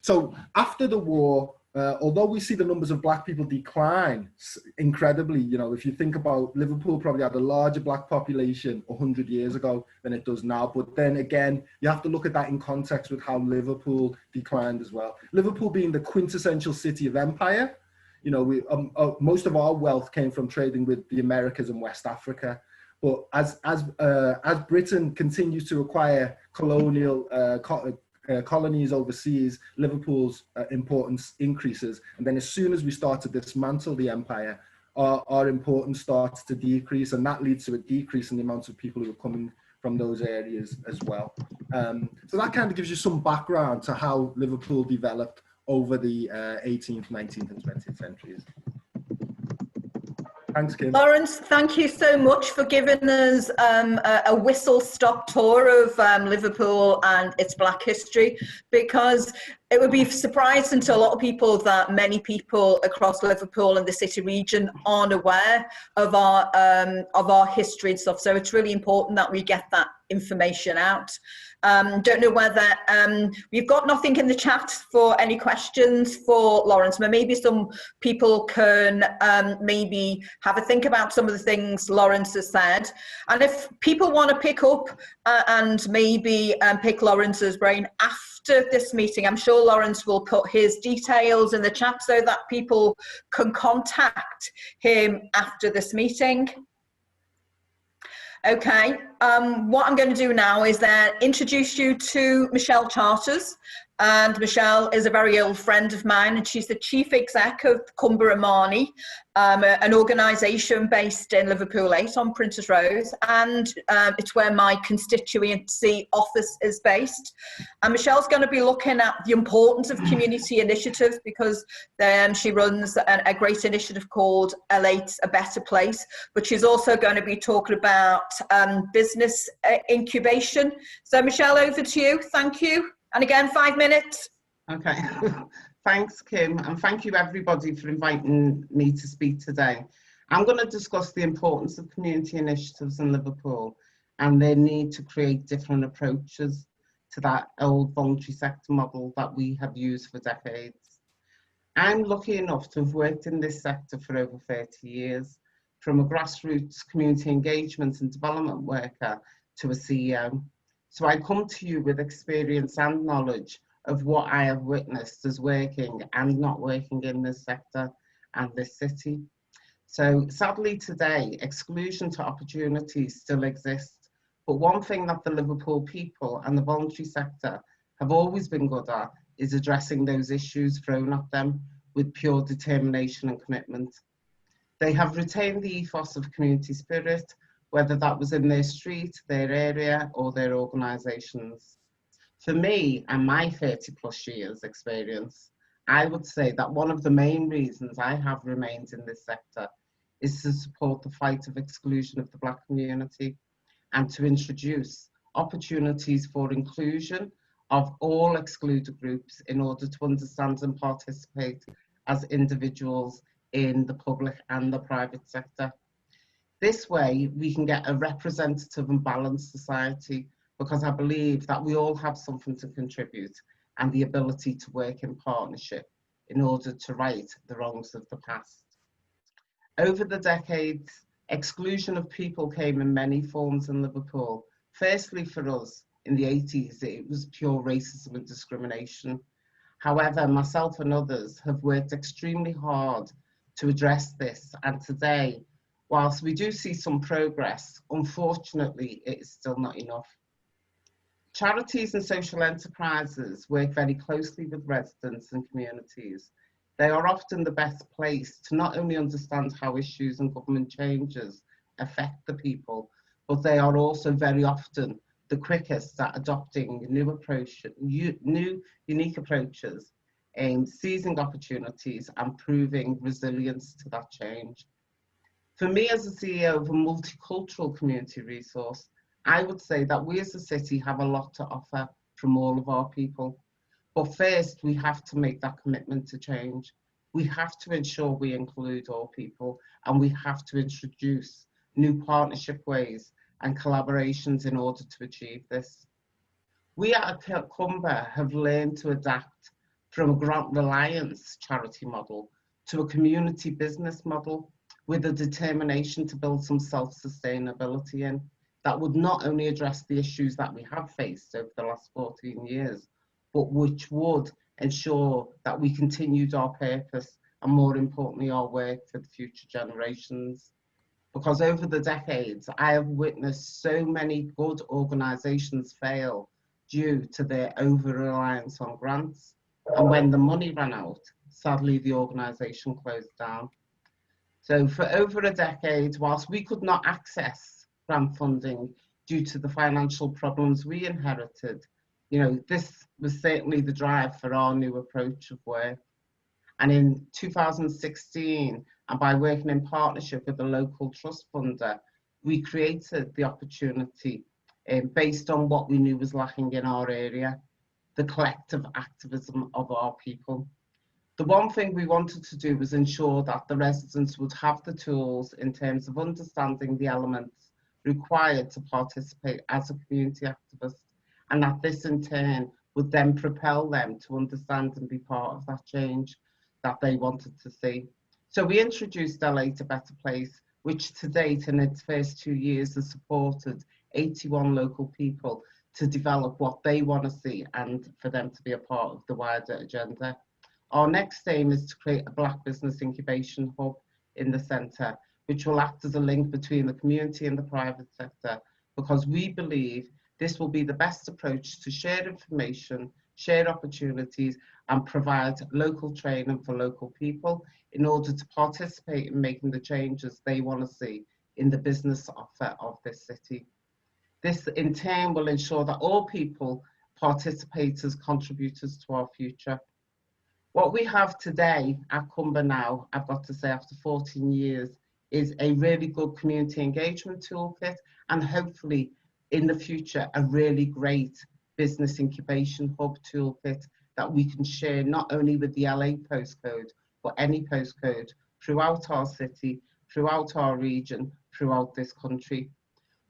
So after the war, although we see the numbers of black people decline incredibly, you know, if you think about Liverpool probably had a larger black population 100 years ago than it does now. But then again, you have to look at that in context with how Liverpool declined as well. Liverpool being the quintessential city of empire, you know, most of our wealth came from trading with the Americas and West Africa. But as Britain continues to acquire colonial colonies overseas, Liverpool's importance increases. And then as soon as we start to dismantle the empire, our importance starts to decrease, and that leads to a decrease in the amount of people who are coming from those areas as well. So that kind of gives you some background to how Liverpool developed over the 18th, 19th and 20th centuries. Thanks, Kim. Lawrence, thank you so much for giving us a whistle-stop tour of Liverpool and its black history, because it would be surprising to a lot of people that many people across Liverpool and the city region aren't aware of our history and stuff. So it's really important that we get that information out. Don't know whether we've got nothing in the chat for any questions for Lawrence, but maybe some people can maybe have a think about some of the things Lawrence has said. And if people want to pick up and maybe pick Lawrence's brain after this meeting, I'm sure Lawrence will put his details in the chat so that people can contact him after this meeting. Okay, what I'm going to do now is then introduce you to Michelle Charters. And Michelle is a very old friend of mine, and she's the chief exec of Cumber and Marnie, an organisation based in Liverpool 8 on Princes Road, and it's where my constituency office is based. And Michelle's going to be looking at the importance of community initiatives, because she runs a great initiative called L8, A Better Place, but she's also going to be talking about business incubation. So Michelle, over to you. Thank you. And again, 5 minutes. Okay, thanks, Kim, and thank you everybody for inviting me to speak today. I'm going to discuss the importance of community initiatives in Liverpool and their need to create different approaches to that old voluntary sector model that we have used for decades. I'm lucky enough to have worked in this sector for over 30 years, from a grassroots community engagement and development worker to a CEO. So I come to you with experience and knowledge of what I have witnessed as working and not working in this sector and this city. So sadly today, exclusion to opportunities still exists. But one thing that the Liverpool people and the voluntary sector have always been good at is addressing those issues thrown at them with pure determination and commitment. They have retained the ethos of community spirit, whether that was in their street, their area, or their organisations. For me and my 30+ years experience, I would say that one of the main reasons I have remained in this sector is to support the fight of exclusion of the black community and to introduce opportunities for inclusion of all excluded groups in order to understand and participate as individuals in the public and the private sector. This way, we can get a representative and balanced society, because I believe that we all have something to contribute and the ability to work in partnership in order to right the wrongs of the past. Over the decades, exclusion of people came in many forms in Liverpool. Firstly, for us, in the 80s, it was pure racism and discrimination. However, myself and others have worked extremely hard to address this, and today, whilst we do see some progress, unfortunately, it is still not enough. Charities and social enterprises work very closely with residents and communities. They are often the best place to not only understand how issues and government changes affect the people, but they are also very often the quickest at adopting new unique approaches and seizing opportunities and proving resilience to that change. For me, as a CEO of a multicultural community resource, I would say that we as a city have a lot to offer from all of our people. But first, we have to make that commitment to change. We have to ensure we include all people, and we have to introduce new partnership ways and collaborations in order to achieve this. We at Cumber have learned to adapt from a grant reliance charity model to a community business model with a determination to build some self-sustainability in that would not only address the issues that we have faced over the last 14 years, but which would ensure that we continued our purpose and, more importantly, our work for the future generations. Because over the decades, I have witnessed so many good organisations fail due to their over-reliance on grants. And when the money ran out, sadly, the organisation closed down. So for over a decade, whilst we could not access grant funding due to the financial problems we inherited, you know, this was certainly the drive for our new approach of work. And in 2016, and by working in partnership with a local trust funder, we created the opportunity based on what we knew was lacking in our area, the collective activism of our people. The one thing we wanted to do was ensure that the residents would have the tools in terms of understanding the elements required to participate as a community activist, and that this in turn would then propel them to understand and be part of that change that they wanted to see. So we introduced LA to Better Place, which to date in its first 2 years has supported 81 local people to develop what they want to see and for them to be a part of the wider agenda. Our next aim is to create a Black business incubation hub in the centre, which will act as a link between the community and the private sector, because we believe this will be the best approach to share information, share opportunities, and provide local training for local people in order to participate in making the changes they want to see in the business offer of this city. This in turn will ensure that all people participate as contributors to our future. What we have today at Cumber now, I've got to say after 14 years, is a really good community engagement toolkit, and hopefully in the future a really great business incubation hub toolkit that we can share not only with the LA postcode, but any postcode throughout our city, throughout our region, throughout this country.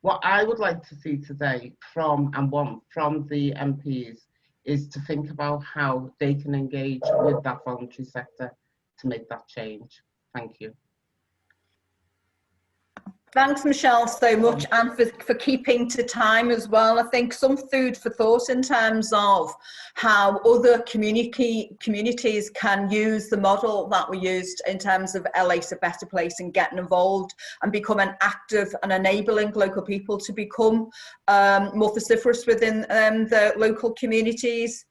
What I would like to see today from the MPs is to think about how they can engage with that voluntary sector to make that change. Thank you. Thanks, Michelle, so much, and for keeping to time as well. I think some food for thought in terms of how other communities can use the model that we used in terms of LA's a Better Place and getting involved and become an active and enabling local people to become more vociferous within the local communities.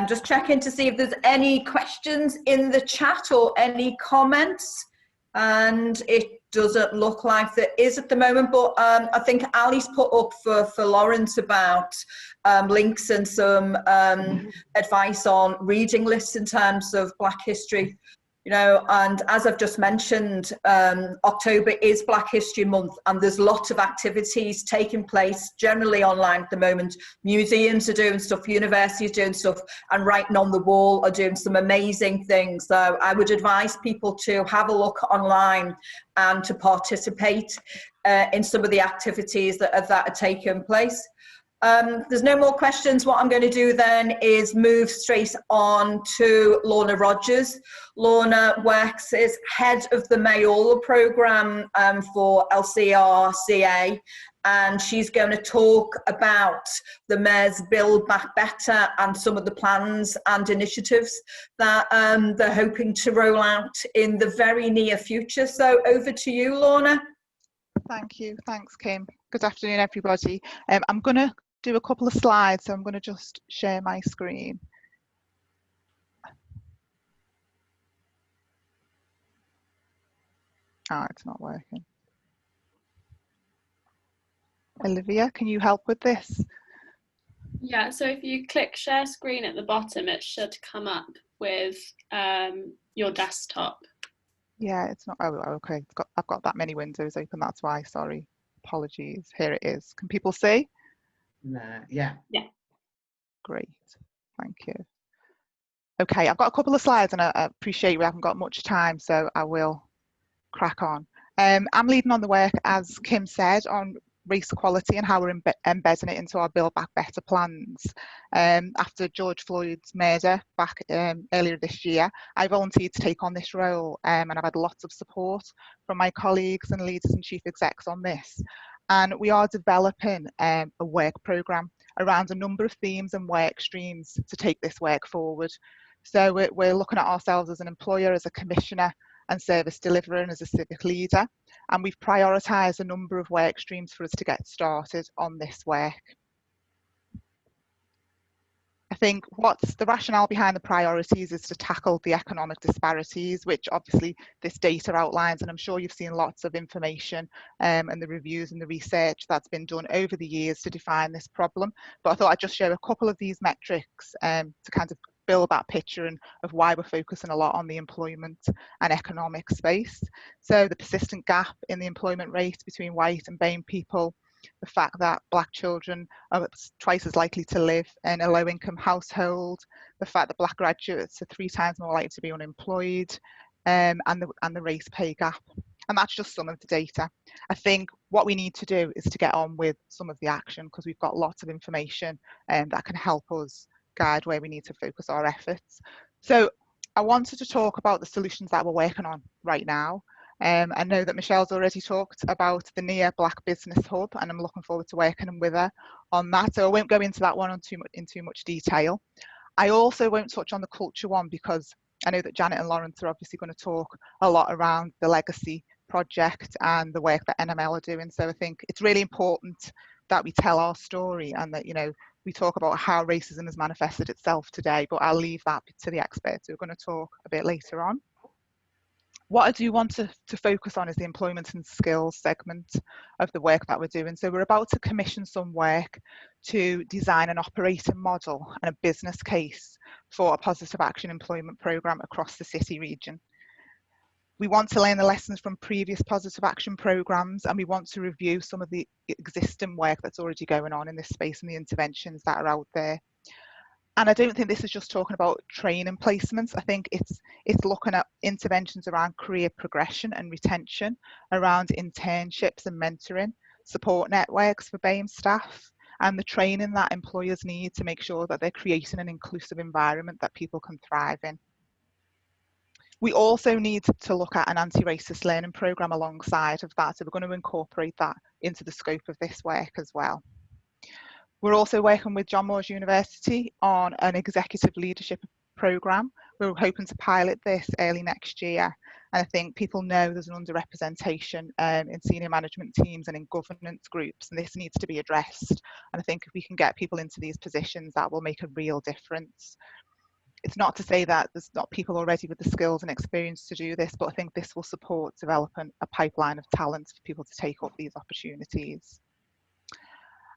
Just checking to see if there's any questions in the chat or any comments, and it doesn't look like there is at the moment, but I think Ali's put up for Lawrence about links and some advice on reading lists in terms of Black history. You know, and as I've just mentioned, October is Black History Month, and there's lots of activities taking place generally online at the moment. Museums are doing stuff, universities doing stuff, and Writing on the Wall are doing some amazing things. So I would advise people to have a look online and to participate in some of the activities that are taking place. There's no more questions. What I'm going to do then is move straight on to Lorna Rogers. Lorna works as head of the Mayola programme for LCRCA, and she's going to talk about the Mayor's Build Back Better and some of the plans and initiatives that they're hoping to roll out in the very near future. So over to you, Lorna. Thank you. Thanks, Kim. Good afternoon, everybody. I'm going to do a couple of slides, so I'm going to just share my screen. It's not working. Olivia, can you help with this? Yeah, so if you click share screen at the bottom, it should come up with your desktop. Yeah, it's not. Oh, okay. I've got that many windows open. That's why. Sorry. Apologies. Here it is. Can people see? Yeah. Great. Thank you. Okay, I've got a couple of slides, and I appreciate we haven't got much time, so I will crack on. I'm leading on the work, as Kim said, on race equality and how we're embedding it into our Build Back Better plans. After George Floyd's murder back earlier this year, I volunteered to take on this role, and I've had lots of support from my colleagues and leaders and chief execs on this. And we are developing a work programme around a number of themes and work streams to take this work forward. So we're looking at ourselves as an employer, as a commissioner and service deliverer, and as a civic leader. And we've prioritised a number of work streams for us to get started on this work. I think what's the rationale behind the priorities is to tackle the economic disparities, which obviously this data outlines, and I'm sure you've seen lots of information and the reviews and the research that's been done over the years to define this problem. But I thought I'd just share a couple of these metrics to kind of build that picture and of why we're focusing a lot on the employment and economic space. So the persistent gap in the employment rate between white and BAME people, the fact that Black children are twice as likely to live in a low-income household, the fact that Black graduates are 3 times more likely to be unemployed, and the race pay gap. And that's just some of the data. I think what we need to do is to get on with some of the action, because we've got lots of information that can help us guide where we need to focus our efforts. So I wanted to talk about the solutions that we're working on right now. I know that Michelle's already talked about the NEAR Black Business Hub, and I'm looking forward to working with her on that. So I won't go into that one in too much detail. I also won't touch on the culture one, because I know that Janet and Lawrence are obviously going to talk a lot around the legacy project and the work that NML are doing. So I think it's really important that we tell our story and that, you know, we talk about how racism has manifested itself today, but I'll leave that to the experts who are going to talk a bit later on. What I do want to focus on is the employment and skills segment of the work that we're doing. So we're about to commission some work to design an operating model and a business case for a positive action employment programme across the city region. We want to learn the lessons from previous positive action programmes, and we want to review some of the existing work that's already going on in this space and the interventions that are out there. And I don't think this is just talking about training placements. I think it's looking at interventions around career progression and retention, around internships and mentoring, support networks for BAME staff, and the training that employers need to make sure that they're creating an inclusive environment that people can thrive in. We also need to look at an anti-racist learning programme alongside of that. So we're going to incorporate that into the scope of this work as well. We're also working with John Moores University on an executive leadership programme. We're hoping to pilot this early next year. And I think people know there's an underrepresentation in senior management teams and in governance groups, and this needs to be addressed. And I think if we can get people into these positions, that will make a real difference. It's not to say that there's not people already with the skills and experience to do this, but I think this will support developing a pipeline of talent for people to take up these opportunities.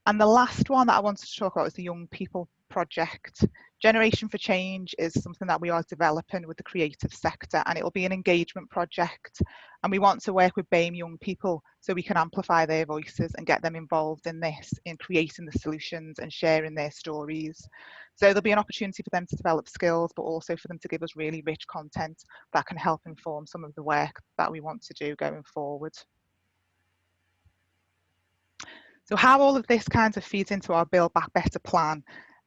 And the last one that I wanted to talk about is the Young People Project. Generation for Change is something that we are developing with the creative sector, and it will be an engagement project. And we want to work with BAME young people so we can amplify their voices and get them involved in this, in creating the solutions and sharing their stories. So there'll be an opportunity for them to develop skills, but also for them to give us really rich content that can help inform some of the work that we want to do going forward. So how all of this kind of feeds into our Build Back Better plan,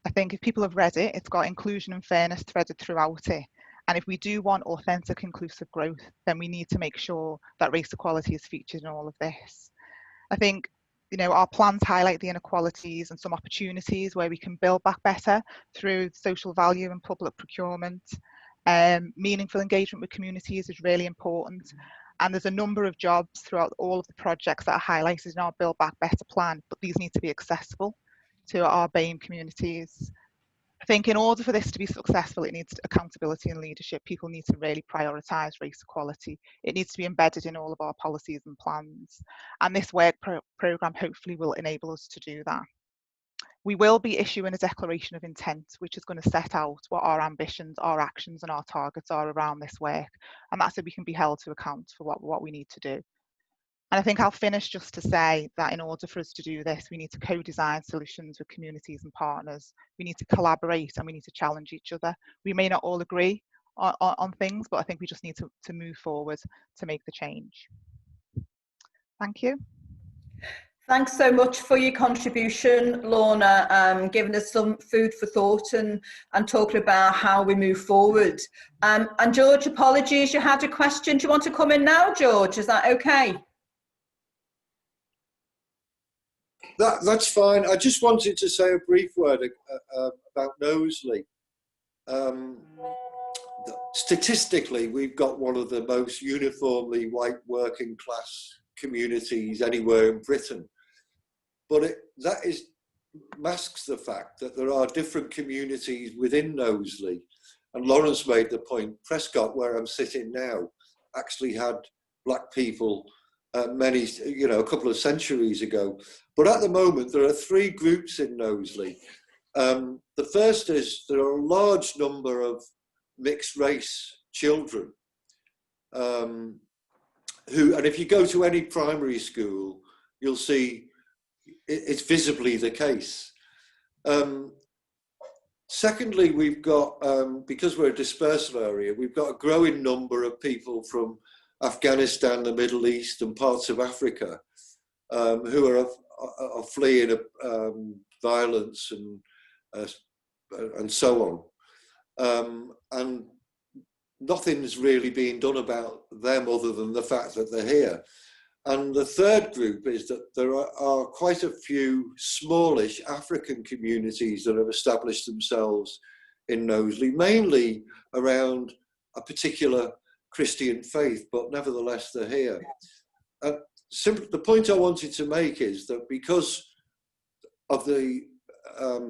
I think if people have read it, it's got inclusion and fairness threaded throughout it. And if we do want authentic, inclusive growth, then we need to make sure that race equality is featured in all of this. I think, you know, our plans highlight the inequalities and some opportunities where we can build back better through social value and public procurement. Meaningful engagement with communities is really important. And there's a number of jobs throughout all of the projects that are highlighted in our Build Back Better plan, but these need to be accessible to our BAME communities. I think in order for this to be successful, it needs accountability and leadership. People need to really prioritise race equality. It needs to be embedded in all of our policies and plans. And this work programme hopefully will enable us to do that. We will be issuing a declaration of intent, which is going to set out what our ambitions, our actions and our targets are around this work. And that's so we can be held to account for what we need to do. And I think I'll finish just to say that in order for us to do this, we need to co-design solutions with communities and partners. We need to collaborate and we need to challenge each other. We may not all agree on things, but I think we just need to move forward to make the change. Thank you. Thanks so much for your contribution, Lorna, giving us some food for thought and talking about how we move forward. And George, apologies, you had a question. Do you want to come in now, George? Is that okay? That's fine. I just wanted to say a brief word about Knowsley. Statistically, we've got one of the most uniformly white working class communities anywhere in Britain. But that masks the fact that there are different communities within Knowsley. And Lawrence made the point, Prescott, where I'm sitting now, actually had black people a couple of centuries ago. But at the moment, there are 3 groups in Knowsley. The first is there are a large number of mixed race children and if you go to any primary school, you'll see it's visibly the case. Secondly, we've got, because we're a dispersal area, we've got a growing number of people from Afghanistan, the Middle East and parts of Africa who are fleeing violence and so on. And nothing's really being done about them other than the fact that they're here. And the third group is that there are quite a few smallish African communities that have established themselves in Knowsley, mainly around a particular Christian faith, but nevertheless they're here. The point I wanted to make is that because of the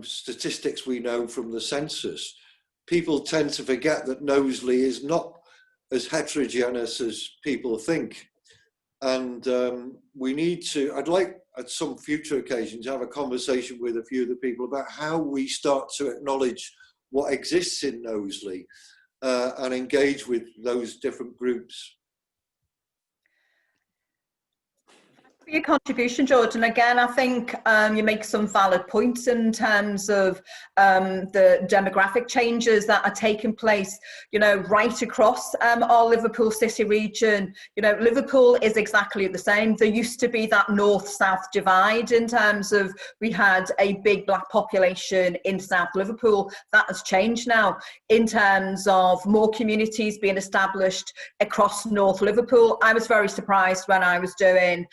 statistics we know from the census, people tend to forget that Knowsley is not as heterogeneous as people think. And we need to, I'd like at some future occasion to have a conversation with a few of the people about how we start to acknowledge what exists in Knowsley and engage with those different groups. For your contribution, George, and again, I think you make some valid points in terms of the demographic changes that are taking place, right across our Liverpool City region. Liverpool is exactly the same. There used to be that north-south divide in terms of we had a big black population in South Liverpool. That has changed now in terms of more communities being established across North Liverpool. I was very surprised when I was doing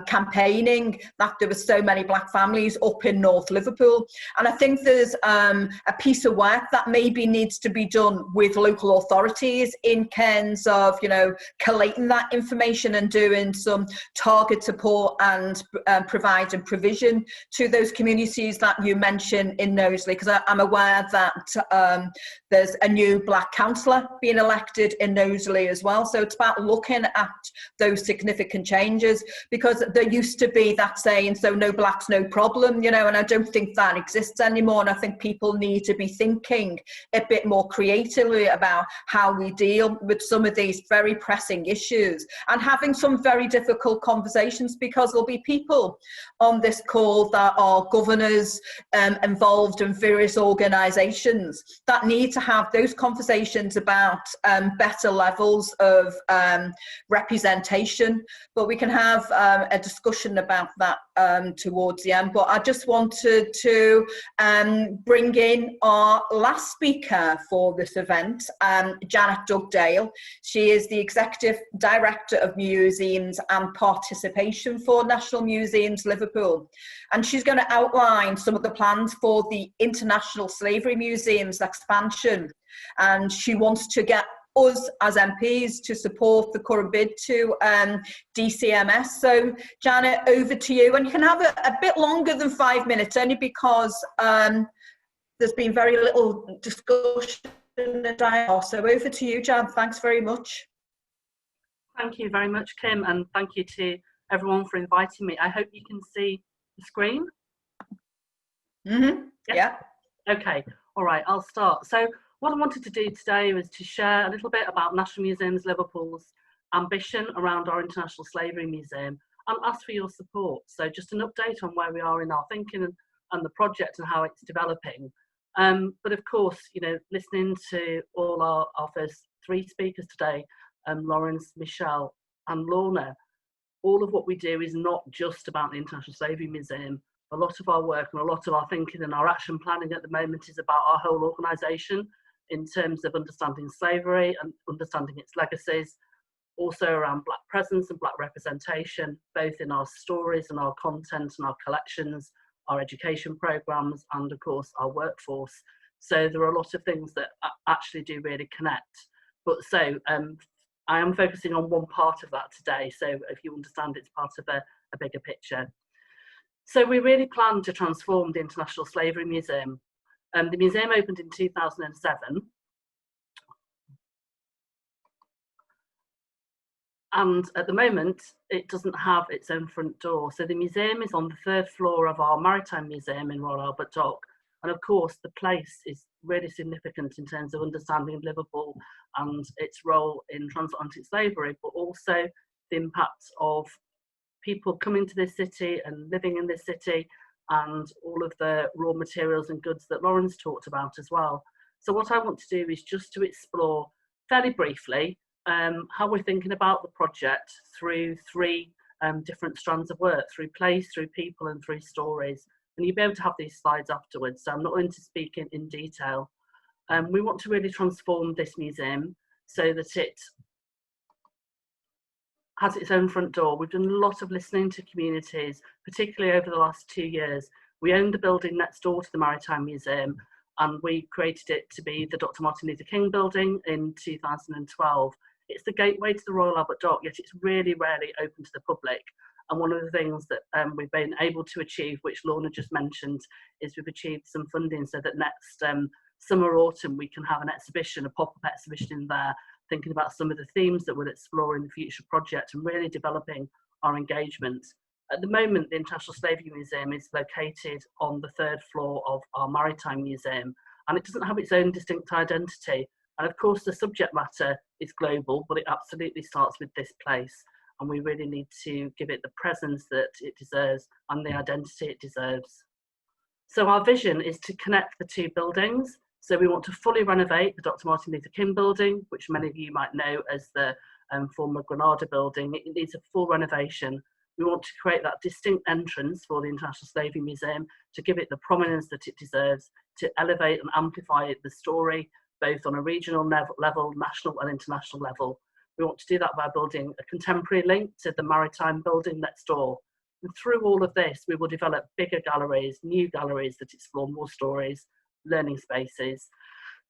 campaigning that there were so many black families up in North Liverpool. And I think there's a piece of work that maybe needs to be done with local authorities in terms of, collating that information and doing some target support and providing provision to those communities that you mentioned in Knowsley, because I'm aware that there's a new black councillor being elected in Knowsley as well. So it's about looking at those significant changes, because there used to be that saying, so no blacks, no problem, and I don't think that exists anymore. And I think people need to be thinking a bit more creatively about how we deal with some of these very pressing issues and having some very difficult conversations, because there'll be people on this call that are governors involved in various organisations that need to have those conversations about better levels of representation. But we can have a discussion about that towards the end. But I just wanted to bring in our last speaker for this event, Janet Dugdale. She is the Executive Director of Museums and Participation for National Museums Liverpool. And she's going to outline some of the plans for the International Slavery Museum's expansion. And she wants to get us as MPs to support the current bid to DCMS. So Janet, over to you, and you can have a bit longer than 5 minutes, only because there's been very little discussion and dialogue. So over to you, Jan. Thanks very much. Thank you very much, Kim, and thank you to everyone for inviting me. I hope you can see the screen. Mm-hmm. Yeah. Okay, all right, I'll start. So what I wanted to do today was to share a little bit about National Museums Liverpool's ambition around our International Slavery Museum and ask for your support. So just an update on where we are in our thinking and the project and how it's developing. But of course, listening to all our first 3 speakers today, Lawrence, Michelle and Lorna, all of what we do is not just about the International Slavery Museum. A lot of our work and a lot of our thinking and our action planning at the moment is about our whole organisation in terms of understanding slavery and understanding its legacies, also around Black presence and Black representation, both in our stories and our content and our collections, our education programmes, and of course our workforce. So there are a lot of things that actually do really connect. But so I am focusing on one part of that today. So if you understand, it's part of a bigger picture. So we really plan to transform the International Slavery Museum. The museum opened in 2007. And at the moment, it doesn't have its own front door. So the museum is on the 3rd floor of our Maritime Museum in Royal Albert Dock. And of course, the place is really significant in terms of understanding Liverpool and its role in transatlantic slavery, but also the impact of people coming to this city and living in this city, and all of the raw materials and goods that Lauren's talked about as well. So what I want to do is just to explore fairly briefly how we're thinking about the project through 3 different strands of work, through place, through people, and through stories. And you'll be able to have these slides afterwards, so I'm not going to speak in detail. We want to really transform this museum so that it has its own front door. We've done a lot of listening to communities, particularly over the last 2 years. We owned a building next door to the Maritime Museum, and we created it to be the Dr. Martin Luther King building in 2012. It's the gateway to the Royal Albert Dock, yet it's really rarely open to the public. And one of the things that we've been able to achieve, which Lorna just mentioned, is we've achieved some funding so that next summer, autumn, we can have an exhibition, a pop-up exhibition in there, thinking about some of the themes that we'll explore in the future project and really developing our engagement. At the moment, the International Slavery Museum is located on the 3rd floor of our Maritime Museum, and it doesn't have its own distinct identity. And of course, the subject matter is global, but it absolutely starts with this place. And we really need to give it the presence that it deserves and the identity it deserves. So our vision is to connect the 2 buildings. So we want to fully renovate the Dr. Martin Luther King building, which many of you might know as the former Granada building. It needs a full renovation. We want to create that distinct entrance for the International Slavery Museum to give it the prominence that it deserves, to elevate and amplify the story, both on a regional level, national and international level. We want to do that by building a contemporary link to the Maritime building next door. And through all of this, we will develop bigger galleries, new galleries that explore more stories, learning spaces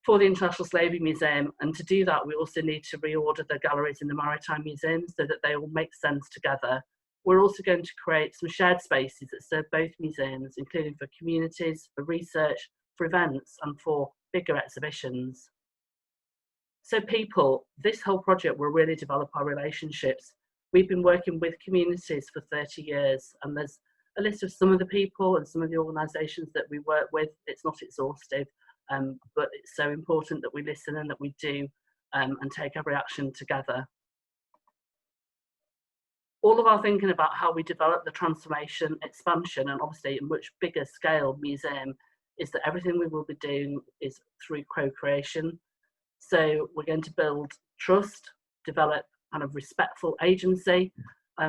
for the International Slavery Museum. And to do that, we also need to reorder the galleries in the Maritime Museum so that they all make sense together. We're also going to create some shared spaces that serve both museums, including for communities, for research, for events, and for bigger exhibitions. So people, this whole project will really develop our relationships. We've been working with communities for 30 years, and there's a list of some of the people and some of the organisations that we work with. It's not exhaustive, but it's so important that we listen and that we do and take every action together. All of our thinking about how we develop the transformation, expansion, and obviously a much bigger scale museum is that everything we will be doing is through co-creation. So we're going to build trust, develop kind of respectful agency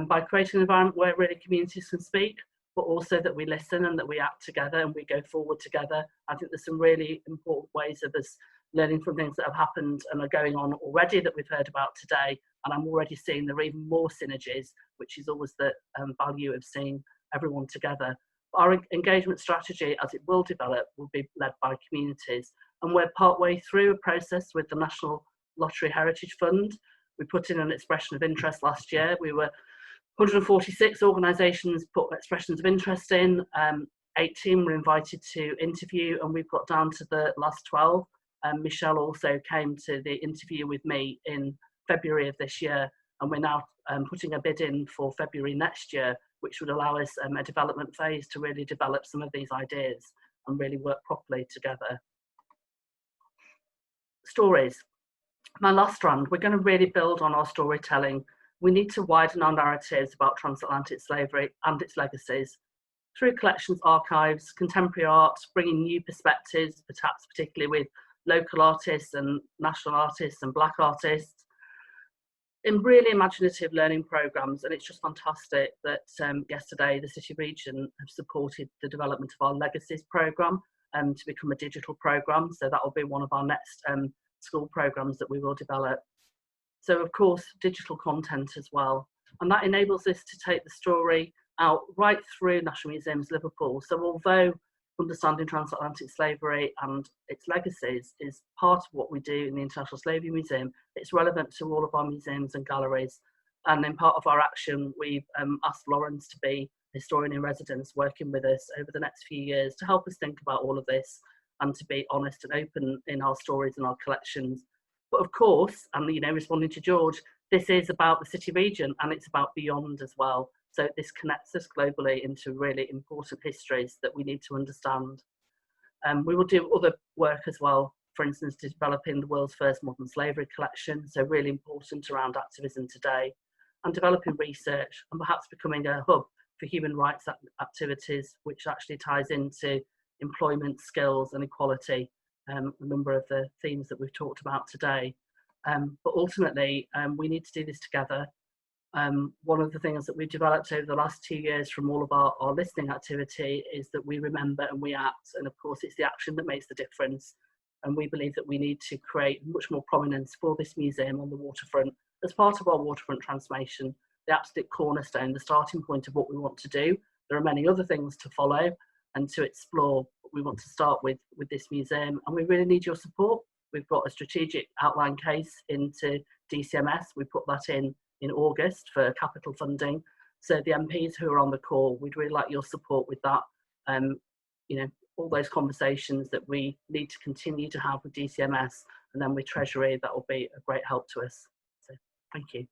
by creating an environment where really communities can speak, but also that we listen and that we act together and we go forward together. I think there's some really important ways of us learning from things that have happened and are going on already that we've heard about today. And I'm already seeing there are even more synergies, which is always the value of seeing everyone together. Our engagement strategy, as it will develop, will be led by communities. And we're partway through a process with the National Lottery Heritage Fund. We put in an expression of interest last year. We were 146 organisations put expressions of interest in. 18 were invited to interview, and we've got down to the last 12. Michelle also came to the interview with me in February of this year, and we're now putting a bid in for February next year, which would allow us a development phase to really develop some of these ideas and really work properly together. Stories. My last strand, we're going to really build on our storytelling. We need to widen our narratives about transatlantic slavery and its legacies through collections, archives, contemporary art, bringing new perspectives, perhaps particularly with local artists and national artists and Black artists. in really imaginative learning programs, and it's just fantastic that yesterday the City Region have supported the development of our Legacies programme to become a digital programme. So that will be one of our next school programmes that we will develop. So of course, digital content as well. And that enables us to take the story out right through National Museums Liverpool. So although understanding transatlantic slavery and its legacies is part of what we do in the International Slavery Museum, it's relevant to all of our museums and galleries. And in part of our action, we've asked Lawrence to be historian in residence working with us over the next few years to help us think about all of this and to be honest and open in our stories and our collections. But of course, and you know, responding to George, this is about the City Region and it's about beyond as well. So this connects us globally into really important histories that we need to understand. We will do other work as well, for instance, developing the world's first modern slavery collection, so really important around activism today, and developing research and perhaps becoming a hub for human rights activities, which actually ties into employment, skills and equality, a number of the themes that we've talked about today. But ultimately, we need to do this together. One of the things that we've developed over the last 2 years from all of our listening activity is that we remember and we act, and of course it's the action that makes the difference. And we believe that we need to create much more prominence for this museum on the waterfront as part of our waterfront transformation, the absolute cornerstone, the starting point of what we want to do. There are many other things to follow and to explore, but we want to start with this museum, and we really need your support. We've got a strategic outline case into DCMS. We put that in August for capital funding. So the MPs who are on the call, we'd really like your support with that. You know, all those conversations that we need to continue to have with DCMS and then with Treasury, that will be a great help to us. So thank you.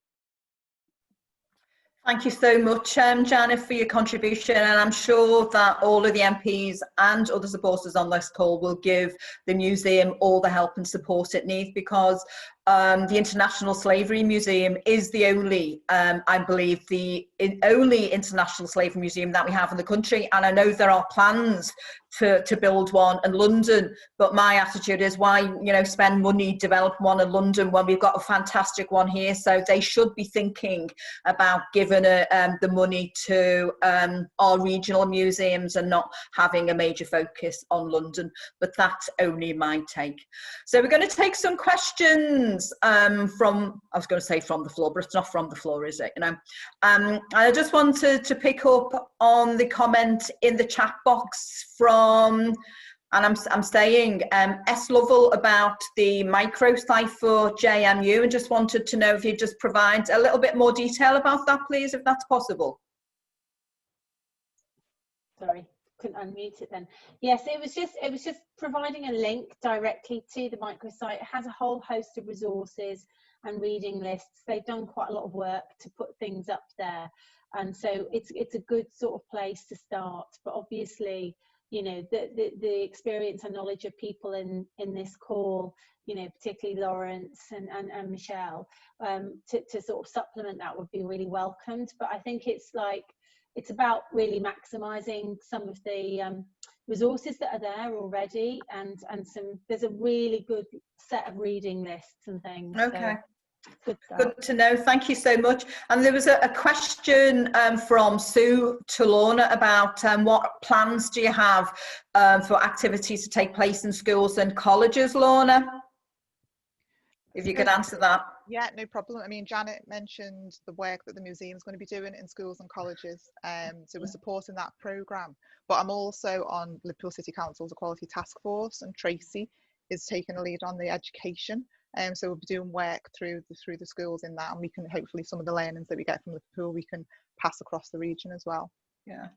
Thank you so much, Janet, for your contribution, and I'm sure that all of the MPs and other supporters on this call will give the museum all the help and support it needs, because the International Slavery Museum is the only, I believe, the only international slavery museum that we have in the country, and I know there are plans to build one in London, but my attitude is, why, you know, spend money developing one in London when we've got a fantastic one here? So they should be thinking about giving the money to our regional museums and not having a major focus on London. But that's only my take. So we're going to take some questions from, I was going to say from the floor, but it's not from the floor, is it? You know, I just wanted to pick up on the comment in the chat box from, and I'm saying S. Lovell about the microsite for JMU, and just wanted to know if you just provide a little bit more detail about that, please, if that's possible. Sorry, couldn't unmute it then. Yes, it was just providing a link directly to the microsite. It has a whole host of resources and reading lists. They've done quite a lot of work to put things up there, and so it's a good sort of place to start. But obviously, you know, the experience and knowledge of people in this call, you know, particularly Lawrence and Michelle, to sort of supplement that would be really welcomed. But I think it's about really maximising some of the resources that are there already, and there's a really good set of reading lists and things. Okay. So, good to know. Thank you so much. And there was a question from Sue to Lorna about what plans do you have for activities to take place in schools and colleges, Lorna? If you could answer that. Yeah, no problem. I mean, Janet mentioned the work that the museum is going to be doing in schools and colleges, so we're supporting that programme. But I'm also on Liverpool City Council's Equality Task Force, and Tracy is taking a lead on the education. So we'll be doing work through the schools in that, and we can hopefully some of the learnings that we get from Liverpool we can pass across the region as well. Yeah.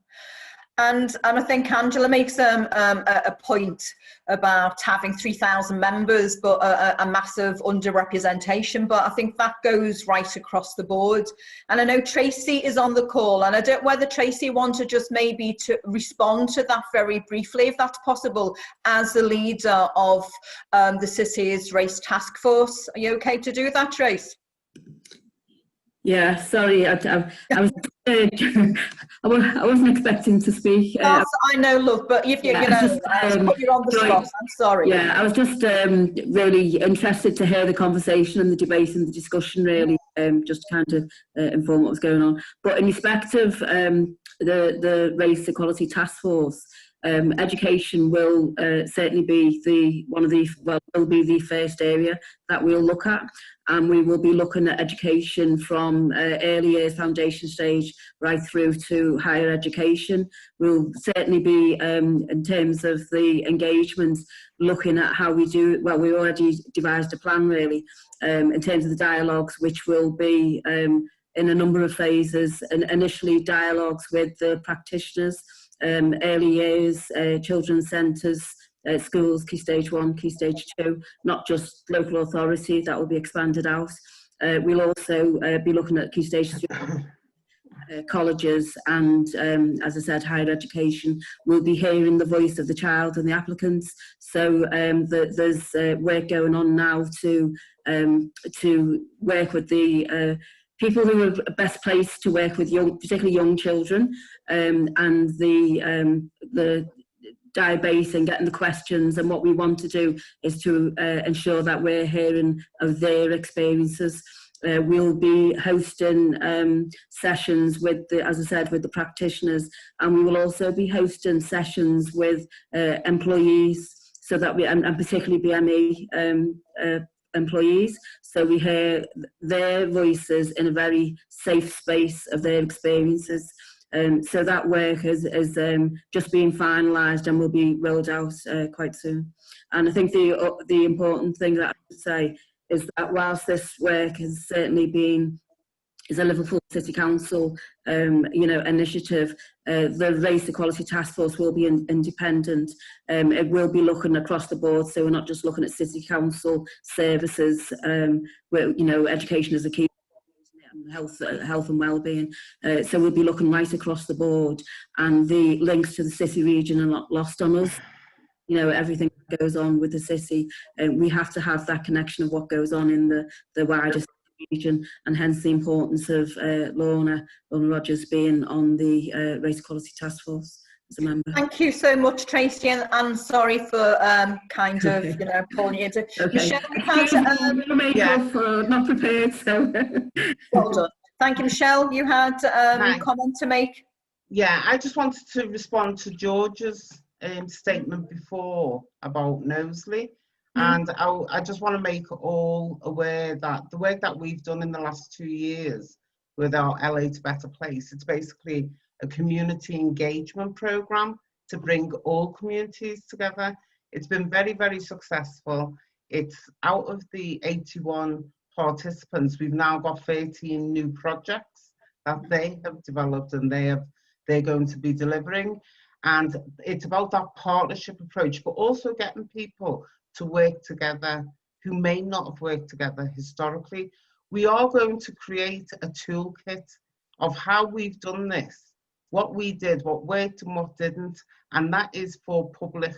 And I think Angela makes a point about having 3,000 members, but a massive underrepresentation. But I think that goes right across the board. And I know Tracy is on the call, and I don't know whether Tracy wants to just maybe to respond to that very briefly, if that's possible, as the leader of the city's race task force. Are you okay to do that, Trace? Yeah, sorry, I was I wasn't expecting to speak. I know, love, but if you, you know, put you on the spot, I'm sorry. Yeah, I was just really interested to hear the conversation and the debate and the discussion, really. just to kind of inform what was going on. But in respect of the Race Equality Task Force, education will certainly be will be the first area that we'll look at, and we will be looking at education from early years, foundation stage, right through to higher education. We'll certainly be, in terms of the engagement, looking at how we do, well, we already devised a plan really, in terms of the dialogues, which will be in a number of phases, and initially dialogues with the practitioners, early years, children's centres, schools, Key Stage 1, Key Stage 2, not just local authority, that will be expanded out. We'll also be looking at Key Stage 3 colleges and, as I said, higher education. We'll be hearing the voice of the child and the applicants. So there's work going on now to work with the people who are best placed to work with particularly young children, and the diabase and getting the questions. And what we want to do is to ensure that we're hearing of their experiences. We'll be hosting sessions with as I said, with the practitioners, and we will also be hosting sessions with employees, so that and particularly BME employees, so we hear their voices in a very safe space of their experiences. So that work is just being finalised and will be rolled out quite soon. And I think the important thing that I would say is that whilst this work has certainly been is a Liverpool City Council initiative, the Race Equality Task Force will be independent. It will be looking across the board, so we're not just looking at City Council services, where education is a key, and health and well-being. So we'll be looking right across the board, and the links to the City Region are not lost on us. Everything that goes on with the city, we have to have that connection of what goes on in the wider region, and hence the importance of Lorna Rogers being on the Race Equality Task Force as a member. Thank you so much, Tracy, and I'm sorry for kind of pulling you into. Okay. Michelle, we had not prepared, so well done. Thank you, Michelle. You had a comment to make. Yeah, I just wanted to respond to George's statement before about Knowsley. And I just want to make all aware that the work that we've done in the last 2 years with our LA to Better Place, it's basically a community engagement program to bring all communities together. It's been very, very successful. It's out of the 81 participants, we've now got 13 new projects that they have developed and they're going to be delivering. And it's about that partnership approach, but also getting people to work together who may not have worked together historically. We are going to create a toolkit of how we've done this, what we did, what worked and what didn't, and that is for public,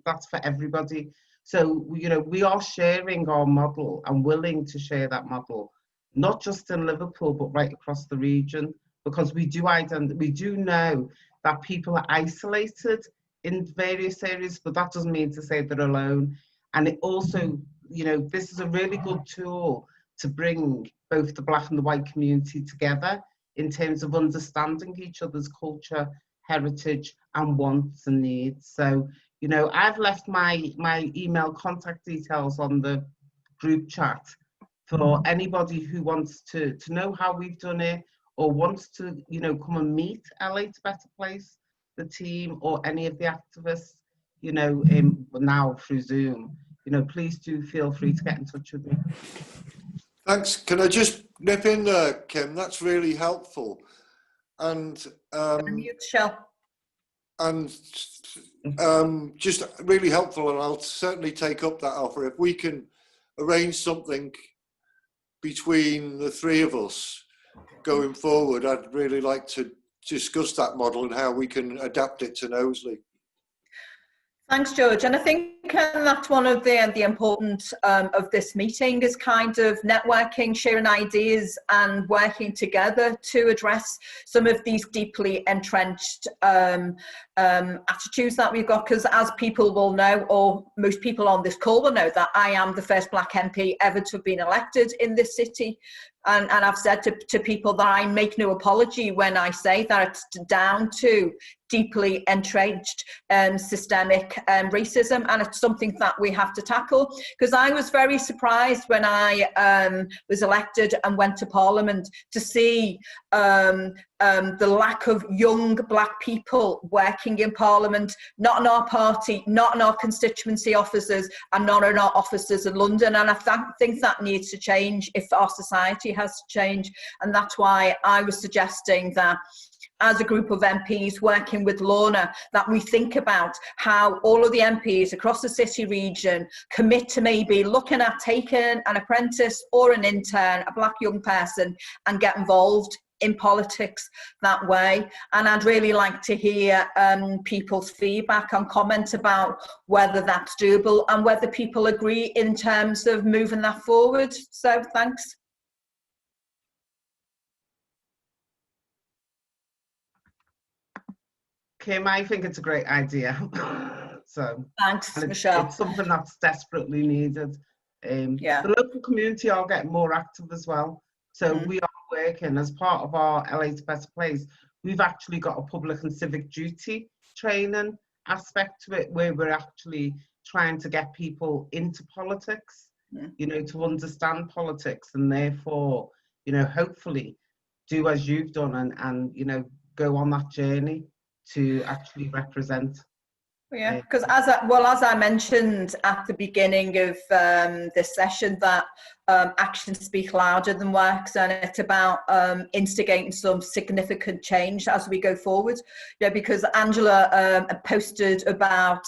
that's for everybody. So, we are sharing our model and willing to share that model, not just in Liverpool, but right across the region, because we do know that people are isolated in various areas, but that doesn't mean to say they're alone. And it also, this is a really good tool to bring both the Black and the white community together in terms of understanding each other's culture, heritage, and wants and needs. So, I've left my email contact details on the group chat for anybody who wants to know how we've done it, or wants to, come and meet LA to Better Place, the team, or any of the activists, now through Zoom, please do feel free to get in touch with me. Thanks. Can I just nip in there, Kim? That's really helpful. And just really helpful, and I'll certainly take up that offer. If we can arrange something between the three of us going forward, I'd really like to discuss that model and how we can adapt it to Knowsley. Thanks, George. And I think that's one of the importance of this meeting is kind of networking, sharing ideas and working together to address some of these deeply entrenched attitudes that we've got. Because as people will know, or most people on this call will know, that I am the first Black MP ever to have been elected in this city. And I've said to people that I make no apology when I say that it's down to deeply entrenched systemic racism, and it's something that we have to tackle. Because I was very surprised when I was elected and went to Parliament to see the lack of young black people working in Parliament, not in our party, not in our constituency offices, and not in our offices in London. And I think that needs to change if our society has to change. And that's why I was suggesting that as a group of MPs working with Lorna, that we think about how all of the MPs across the city region commit to maybe looking at taking an apprentice or an intern, a black young person, and get involved in politics that way. And I'd really like to hear people's feedback and comment about whether that's doable and whether people agree in terms of moving that forward. So thanks. Kim, I think it's a great idea. So thanks, Michelle. It's something that's desperately needed. Yeah. The local community are getting more active as well. So we are working as part of our LA to Better Place. We've actually got a public and civic duty training aspect to it, where we're actually trying to get people into politics, you know, to understand politics, and therefore, you know, hopefully do as you've done and you know, go on that journey to actually represent. Yeah, because as I mentioned at the beginning of this session, that actions speak louder than words, and it's about instigating some significant change as we go forward. Yeah, because Angela posted about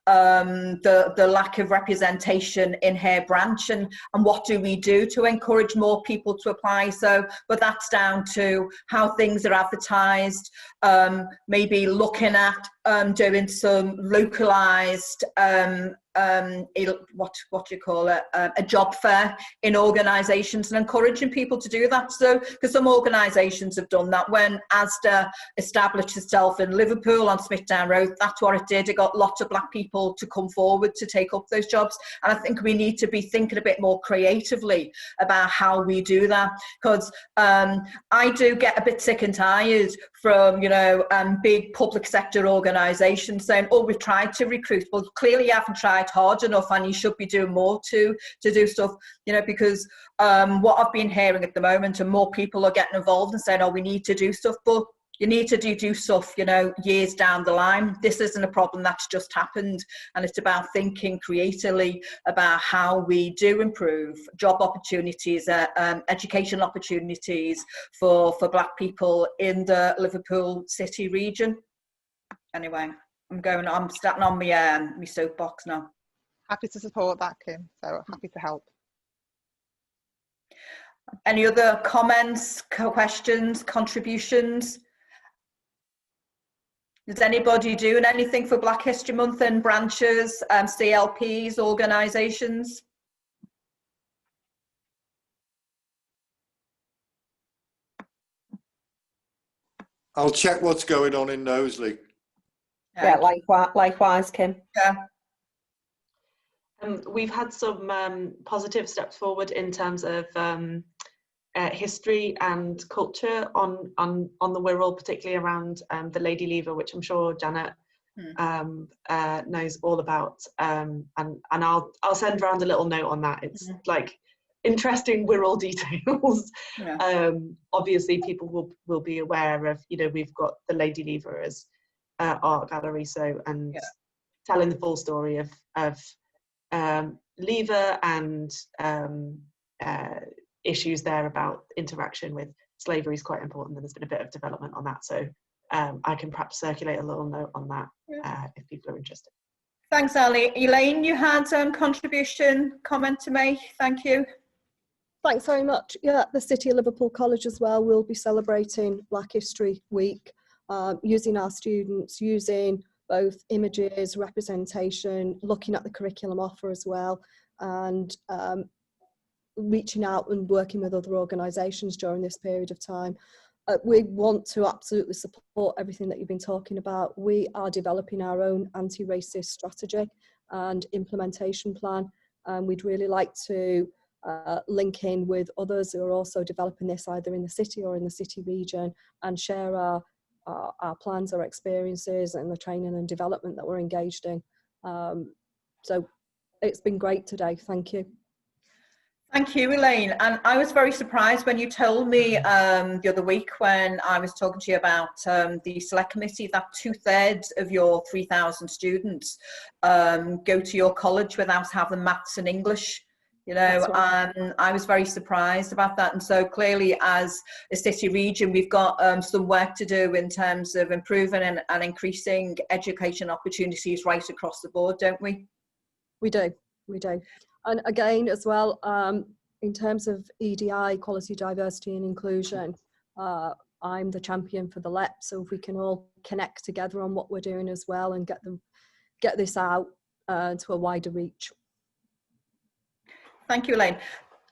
the lack of representation in her branch, and what do we do to encourage more people to apply. So, but that's down to how things are advertised, maybe looking at doing some localized what do you call it, a job fair in organisations, and encouraging people to do that. So, because some organisations have done that. When Asda established itself in Liverpool on Smithdown Road, that's what it did. It got lots of black people to come forward to take up those jobs. And I think we need to be thinking a bit more creatively about how we do that, because I do get a bit sick and tired from, you know, big public sector organisations saying, oh, we've tried to recruit. Well, clearly you haven't tried hard enough, and you should be doing more to do stuff, you know, because what I've been hearing at the moment, and more people are getting involved and saying, oh, we need to do stuff, but you need to do stuff, you know, years down the line. This isn't a problem that's just happened, and it's about thinking creatively about how we do improve job opportunities, education opportunities for black people in the Liverpool City region. Anyway, I'm starting on my soapbox now. Happy to support that, Kim, so happy to help. Any other comments, questions, contributions? Is anybody doing anything for Black History Month in branches, CLPs, organisations? I'll check what's going on in Knowsley. Yeah, likewise, Kim. Yeah. We've had some positive steps forward in terms of history and culture on the Wirral, particularly around the Lady Lever, which I'm sure Janet knows all about. And I'll send around a little note on that. It's like interesting Wirral details. Yeah. Obviously, people will be aware of, you know, we've got the Lady Lever as art gallery, so, and telling the full story of Lever and issues there about interaction with slavery is quite important, and there's been a bit of development on that, so I can perhaps circulate a little note on that if people are interested. Thanks, Ali. Elaine, you had contribution, comment to make. Thank you. Thanks very much. Yeah, the City of Liverpool College as well will be celebrating Black History Week, using our students, using both images, representation, looking at the curriculum offer as well, and reaching out and working with other organisations during this period of time. We want to absolutely support everything that you've been talking about. We are developing our own anti-racist strategy and implementation plan, and we'd really like to link in with others who are also developing this either in the city or in the city region, and share our plans, our experiences, and the training and development that we're engaged in. So it's been great today. Thank you. Thank you, Elaine. And I was very surprised when you told me the other week when I was talking to you about the select committee that 2/3 of your 3,000 students go to your college without having maths and English. You know, Right. I was very surprised about that. And so clearly as a city region, we've got some work to do in terms of improving and increasing education opportunities right across the board, don't we? We do. And again, as well, in terms of EDI, quality, diversity and inclusion, I'm the champion for the LEP. So if we can all connect together on what we're doing as well and get this out to a wider reach. Thank you, Elaine.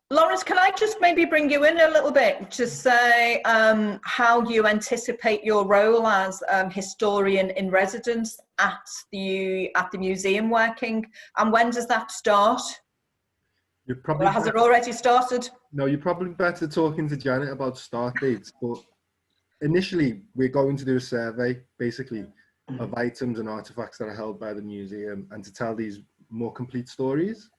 Lawrence, can I just maybe bring you in a little bit to say how you anticipate your role as historian in residence at the museum working, and when does that start? Or has it already started? No, you're probably better talking to Janet about start dates, but initially we're going to do a survey basically of items and artifacts that are held by the museum and to tell these more complete stories.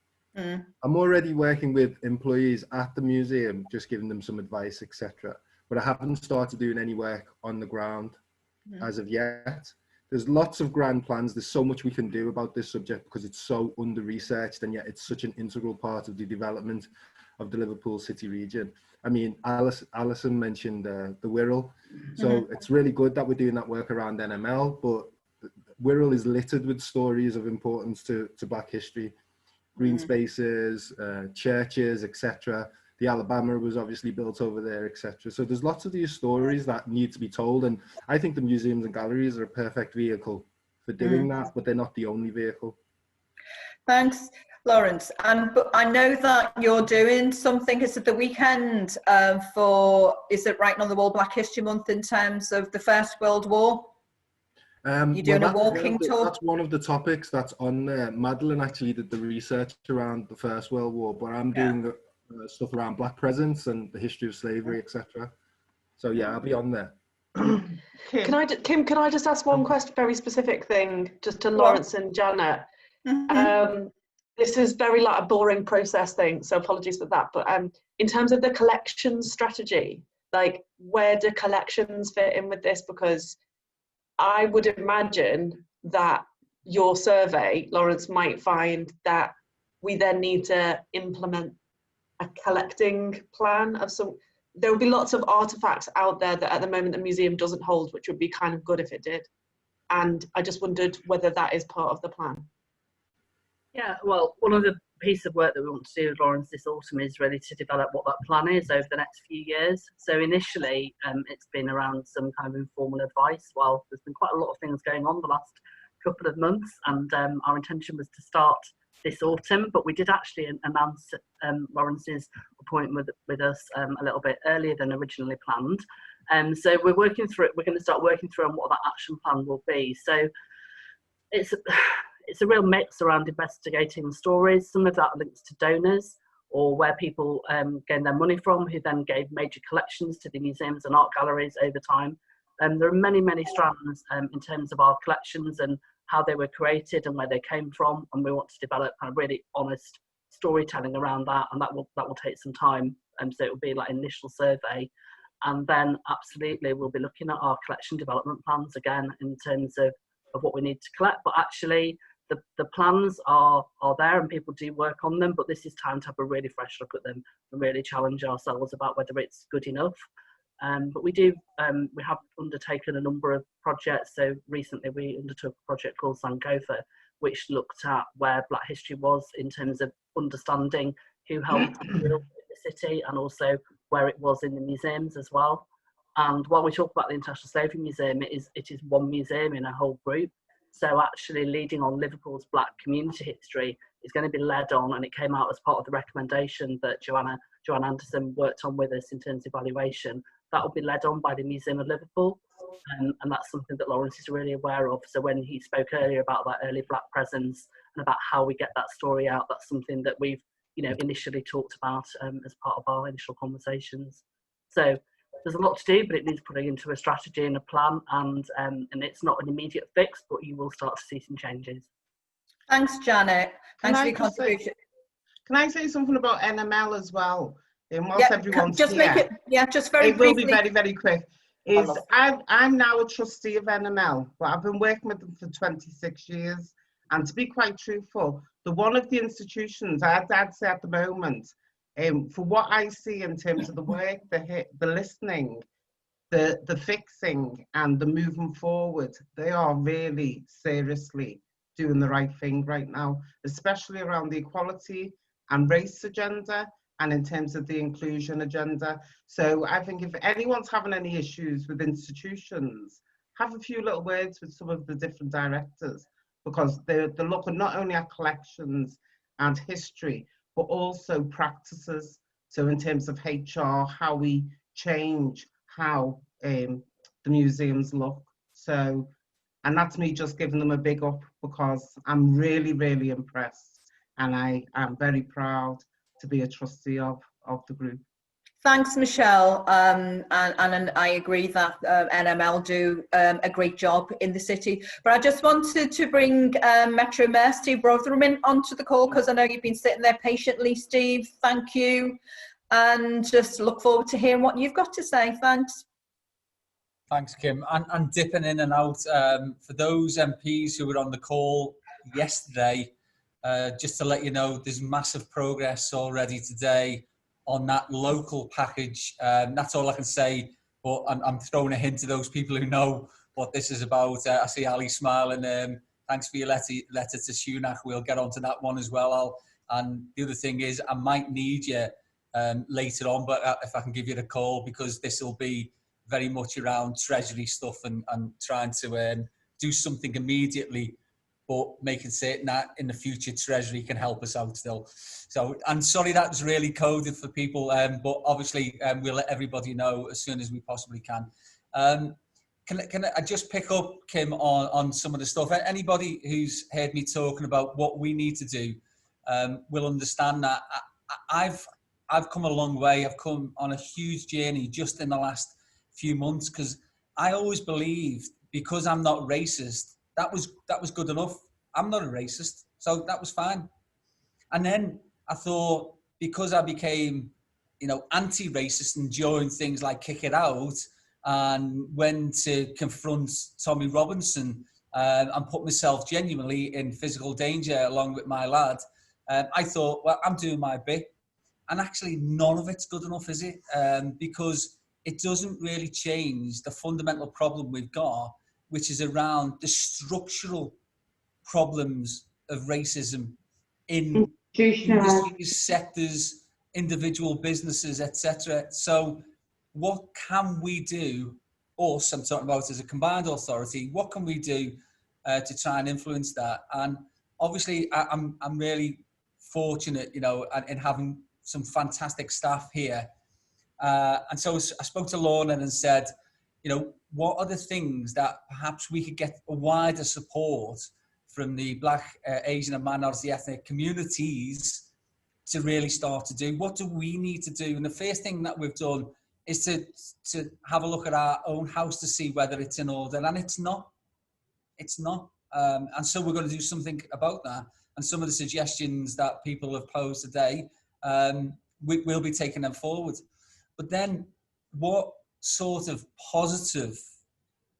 I'm already working with employees at the museum, just giving them some advice, etc. But I haven't started doing any work on the ground as of yet. There's lots of grand plans. There's so much we can do about this subject because it's so under-researched, and yet it's such an integral part of the development of the Liverpool City region. I mean, Alison mentioned the Wirral. So it's really good that we're doing that work around NML, but Wirral is littered with stories of importance to Black history. Green spaces, churches, etc. The Alabama was obviously built over there, etc. So there's lots of these stories that need to be told, and I think the museums and galleries are a perfect vehicle for doing that, but they're not the only vehicle. Thanks, Lawrence. But I know that you're doing something, is it the weekend is it Writing on the Wall Black History Month in terms of the First World War? You're doing a walking tour? That's one of the topics that's on there. Madeline actually did the research around the First World War, but I'm doing stuff around Black presence and the history of slavery, etc. So yeah, I'll be on there. Kim, can I just ask one question, very specific thing, just to Lawrence and Janet? This is very like a boring process thing, so apologies for that. But in terms of the collections strategy, like where do collections fit in with this? Because I would imagine that your survey, Lawrence, might find that we then need to implement a collecting plan of some. There will be lots of artifacts out there that at the moment the museum doesn't hold, which would be kind of good if it did. And I just wondered whether that is part of the plan. Yeah, well, one of the pieces of work that we want to do with Lawrence this autumn is really to develop what that plan is over the next few years. So initially, it's been around some kind of informal advice. Well, there's been quite a lot of things going on the last couple of months, and our intention was to start this autumn, but we did actually announce Lawrence's appointment with us a little bit earlier than originally planned. So we're working through it. We're going to start working through on what that action plan will be. So it's a real mix around investigating stories. Some of that links to donors or where people gain their money from, who then gave major collections to the museums and art galleries over time. There are many, many strands in terms of our collections and how they were created and where they came from, and we want to develop kind of really honest storytelling around that, and that will take some time. So it will be like an initial survey, and then absolutely we'll be looking at our collection development plans again in terms of what we need to collect. But actually the plans are there and people do work on them, but this is time to have a really fresh look at them and really challenge ourselves about whether it's good enough. But we have undertaken a number of projects. So recently we undertook a project called Sankofa, which looked at where Black history was in terms of understanding who helped build the city and also where it was in the museums as well. And while we talk about the International Slavery Museum, it is one museum in a whole group. So actually leading on Liverpool's Black community history is going to be led on, and it came out as part of the recommendation that Joanna Anderson worked on with us in terms of evaluation. That will be led on by the Museum of Liverpool, and that's something that Lawrence is really aware of. So when he spoke earlier about that early Black presence and about how we get that story out, that's something that we've initially talked about as part of our initial conversations. So there's a lot to do, but it needs putting into a strategy and a plan, and it's not an immediate fix, but you will start to see some changes. Thanks, Janet. Thanks for your contribution. Can I say something about NML as well? Whilst everyone's just here, make it, just very briefly. It will briefly. be very, very quick. I'm now a trustee of NML, but I've been working with them for 26 years. And to be quite truthful, one of the institutions, I'd say at the moment, for what I see in terms of the work, the listening, the fixing and the moving forward, they are really seriously doing the right thing right now, especially around the equality and race agenda and in terms of the inclusion agenda. So I think if anyone's having any issues with institutions, have a few little words with some of the different directors, because they're looking not only at collections and history, but also practices. So in terms of HR, how we change how the museums look. So, and that's me just giving them a big up, because I'm really, really impressed. And I am very proud to be a trustee of the group. Thanks, Michelle. And I agree that NML do a great job in the city. But I just wanted to bring Metro Mayor Steve Rotherham onto the call, because I know you've been sitting there patiently, Steve. Thank you. And just look forward to hearing what you've got to say. Thanks. Thanks, Kim. And dipping in and out, for those MPs who were on the call yesterday, just to let you know, there's massive progress already today on that local package. That's all I can say, but I'm throwing a hint to those people who know what this is about. I see Ali smiling. Thanks for your letter to Sunak. We'll get onto that one as well. And the other thing is, I might need you later on, but if I can give you a call, because this will be very much around treasury stuff and trying to do something immediately, but making certain that in the future Treasury can help us out still. So I'm sorry that was really coded for people, but obviously we'll let everybody know as soon as we possibly can. Can I just pick up, Kim, on some of the stuff? Anybody who's heard me talking about what we need to do will understand that I've come a long way. I've come on a huge journey just in the last few months, because I always believed, because I'm not racist, that was good enough. I'm not a racist, so that was fine. And then I thought, because I became, anti-racist and joined things like Kick It Out and went to confront Tommy Robinson and put myself genuinely in physical danger along with my lad, I thought, well, I'm doing my bit. And actually, none of it's good enough, is it? Because it doesn't really change the fundamental problem we've got, which is around the structural problems of racism in industries, sectors, individual businesses, etc. So what can we do, us, I'm talking about as a combined authority, what can we do to try and influence that? And obviously I'm really fortunate, in having some fantastic staff here. And so I spoke to Lorna and said, what are the things that perhaps we could get a wider support from the Black, Asian and minority ethnic communities to really start to do? What do we need to do? And the first thing that we've done is to have a look at our own house to see whether it's in order, and it's not. It's not. And so we're going to do something about that. And some of the suggestions that people have posed today, we'll be taking them forward. But then what sort of positive,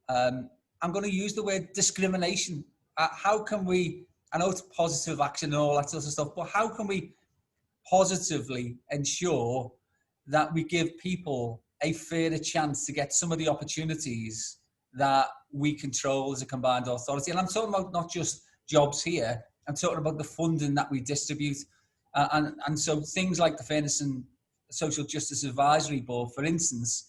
I'm going to use the word discrimination. How can we, I know it's positive action and all that sort of stuff, but how can we positively ensure that we give people a fairer chance to get some of the opportunities that we control as a combined authority? And I'm talking about not just jobs here, I'm talking about the funding that we distribute. And so things like the Fairness and Social Justice Advisory Board, for instance,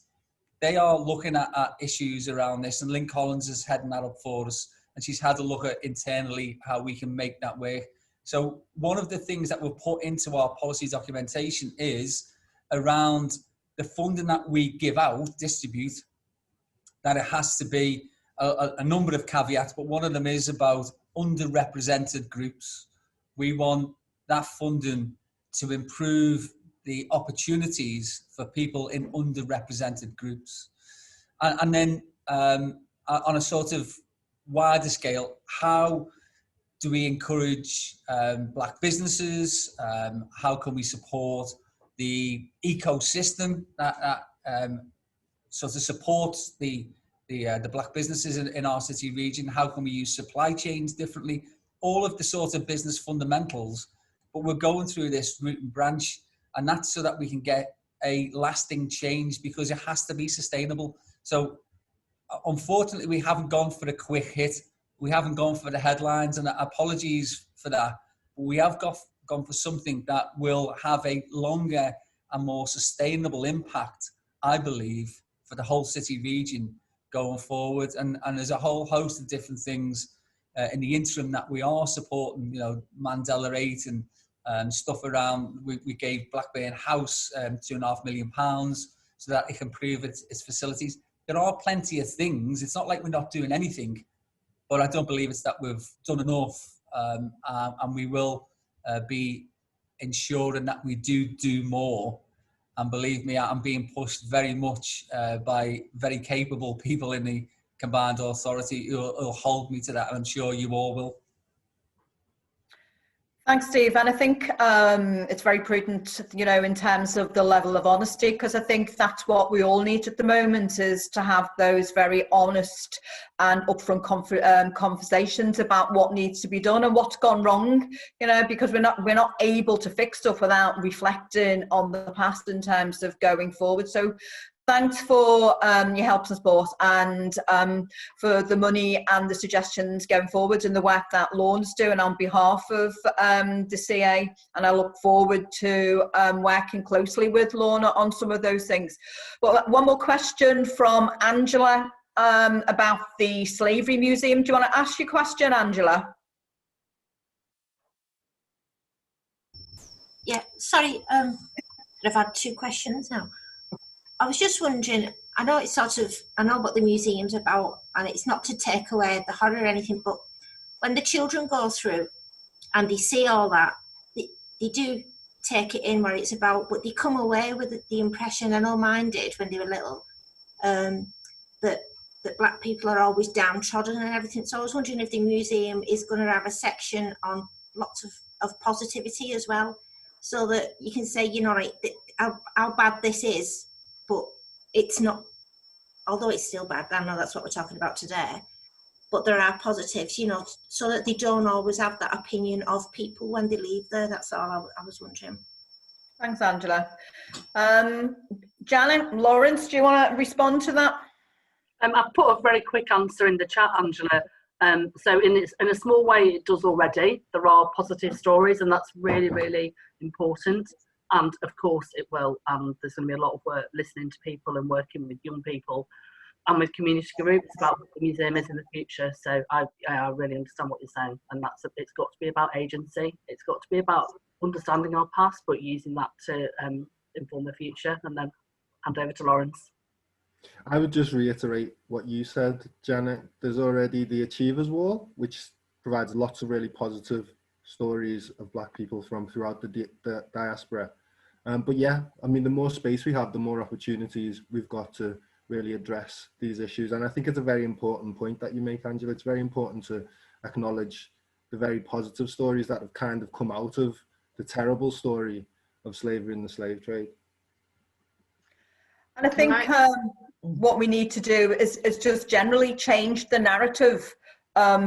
they are looking at issues around this, and Lynn Collins is heading that up for us, and she's had a look at internally how we can make that work. So one of the things that we'll put into our policy documentation is around the funding that we give out, distribute, that it has to be a number of caveats, but one of them is about underrepresented groups. We want that funding to improve the opportunities for people in underrepresented groups. And then on a sort of wider scale, how do we encourage Black businesses? How can we support the ecosystem that sort of supports the Black businesses in our city region? How can we use supply chains differently? All of the sort of business fundamentals, but we're going through this root and branch, and that's so that we can get a lasting change, because it has to be sustainable. So unfortunately, we haven't gone for the quick hit. We haven't gone for the headlines, and apologies for that. But we have gone for something that will have a longer and more sustainable impact, I believe, for the whole city region going forward. And there's a whole host of different things in the interim that we are supporting, you know, Mandela 8 and stuff around. We gave Blackburn House £2.5 million so that it can improve its facilities. There are plenty of things. It's not like we're not doing anything, but I don't believe it's that we've done enough. And we will be ensuring that we do more. And believe me, I'm being pushed very much by very capable people in the combined authority who'll hold me to that, and I'm sure you all will. Thanks, Steve. And I think it's very prudent, you know, in terms of the level of honesty, because I think that's what we all need at the moment, is to have those very honest and upfront conversations about what needs to be done and what's gone wrong, you know, because we're not able to fix stuff without reflecting on the past in terms of going forward. So thanks for your help and support, and for the money and the suggestions going forward, and the work that Lorna's doing on behalf of the CA. And I look forward to working closely with Lorna on some of those things. Well, one more question from Angela about the Slavery Museum. Do you want to ask your question, Angela? Yeah, sorry, I've had two questions now. I was just wondering, I know what the museum's about, and it's not to take away the horror or anything, but when the children go through and they see all that, they do take it in where it's about, but they come away with the impression, I know mine did when they were little, that Black people are always downtrodden and everything. So I was wondering if the museum is going to have a section on lots of positivity as well, so that you can say, you know, like, how bad this is, but it's not, although it's still bad, I know that's what we're talking about today, but there are positives, you know, so that they don't always have that opinion of people when they leave there. That's all I was wondering. Thanks, Angela. Janet, Lawrence, do you want to respond to that? I've put a very quick answer in the chat, Angela. So in a small way, it does already. There are positive stories, and that's really, really important. And of course it will. There's going to be a lot of work listening to people and working with young people and with community groups about what the museum is in the future. So I really understand what you're saying, and it's got to be about agency. It's got to be about understanding our past, but using that to inform the future. And then hand over to Lawrence. I would just reiterate what you said, Janet. There's already the Achievers Wall, which provides lots of really positive stories of Black people from throughout the diaspora. But yeah, I mean, the more space we have, the more opportunities we've got to really address these issues. And I think it's a very important point that you make, Angela. It's very important to acknowledge the very positive stories that have kind of come out of the terrible story of slavery and the slave trade. And I think what we need to do is just generally change the narrative,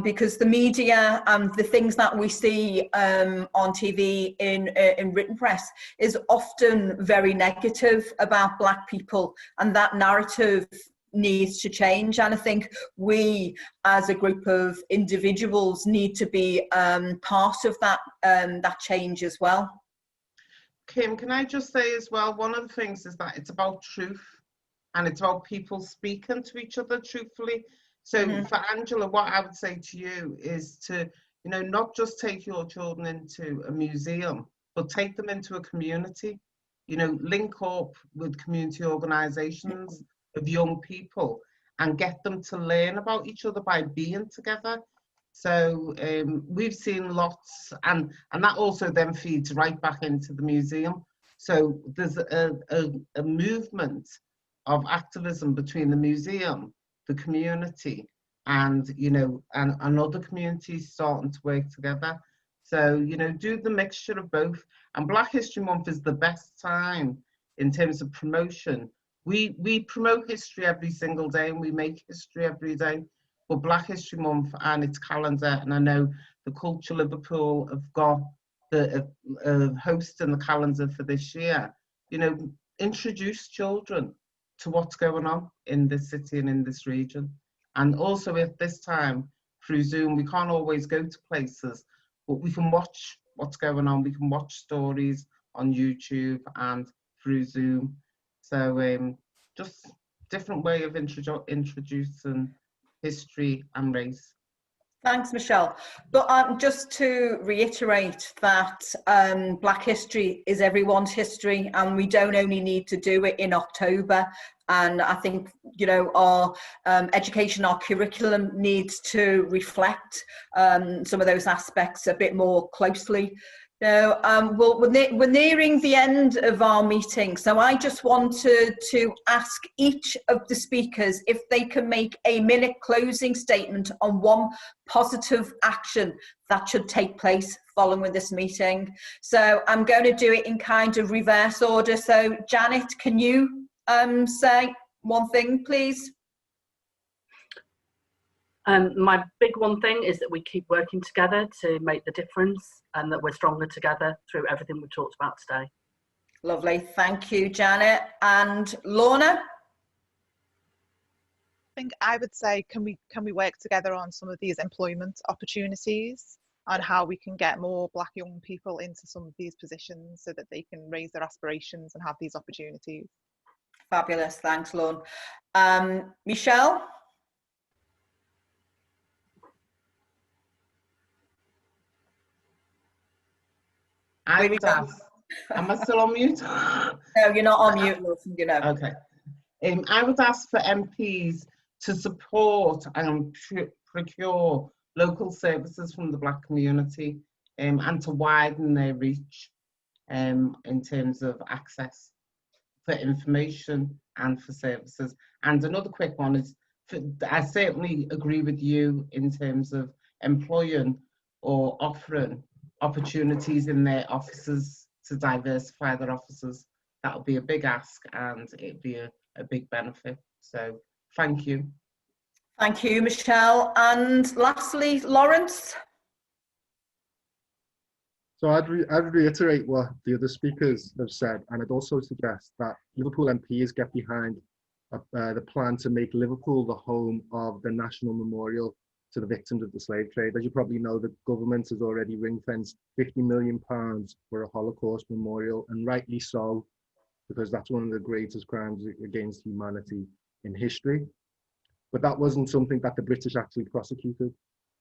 because the media and the things that we see on TV in written press is often very negative about Black people, and that narrative needs to change. And I think we as a group of individuals need to be part of that change as well. Kim, can I just say as well, one of the things is that it's about truth, and it's about people speaking to each other truthfully. So for Angela, what I would say to you is to, you know, not just take your children into a museum, but take them into a community. You know, link up with community organisations of young people and get them to learn about each other by being together. So we've seen lots, and that also then feeds right back into the museum. So there's a movement of activism between the museum, the community, and and other communities starting to work together. So do the mixture of both. And Black History Month is the best time in terms of promotion. We promote history every single day, and we make history every day. But Black History Month and its calendar, and I know the Culture Liverpool have got the host in the calendar for this year. Introduce children to what's going on in this city and in this region. And also, at this time through Zoom, we can't always go to places, but we can watch what's going on. We can watch stories on YouTube and through Zoom. So just different way of introducing history and race. Thanks, Michelle. But just to reiterate that Black history is everyone's history, and we don't only need to do it in October. And I think, our education, our curriculum needs to reflect some of those aspects a bit more closely. Well, we're nearing the end of our meeting, so I just wanted to ask each of the speakers if they can make a minute closing statement on one positive action that should take place following this meeting. So I'm going to do it in kind of reverse order. So Janet, can you say one thing, please? My big one thing is that we keep working together to make the difference, and that we're stronger together through everything we've talked about today. Lovely, thank you, Janet. And Lorna? I think I would say, can we work together on some of these employment opportunities and how we can get more Black young people into some of these positions so that they can raise their aspirations and have these opportunities. Fabulous, thanks, Lorna. Michelle? I would ask, am I still on mute? No, you're not on mute, Okay. I would ask for MPs to support and procure local services from the Black community and to widen their reach in terms of access for information and for services. And another quick one is, I certainly agree with you in terms of employing or offering opportunities in their offices to diversify their offices. That would be a big ask, and it'd be a big benefit. So thank you. Thank you, Michelle. And lastly, Lawrence? So I'd reiterate what the other speakers have said, and I'd also suggest that Liverpool MPs get behind the plan to make Liverpool the home of the National Memorial to the victims of the slave trade. As you probably know, the government has already ring-fenced £50 million for a Holocaust memorial, and rightly so, because that's one of the greatest crimes against humanity in history. But that wasn't something that the British actually prosecuted.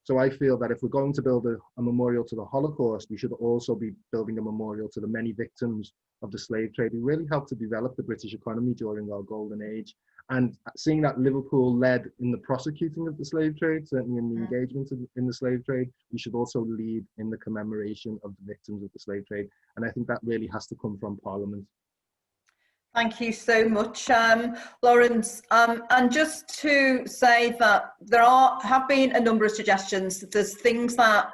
So I feel that if we're going to build a memorial to the Holocaust, we should also be building a memorial to the many victims of the slave trade who really helped to develop the British economy during our golden age. And seeing that Liverpool led in the prosecuting of the slave trade, certainly in the engagement in the slave trade, we should also lead in the commemoration of the victims of the slave trade. And I think that really has to come from Parliament. Thank you so much, Lawrence. And just to say that there have been a number of suggestions. There's things that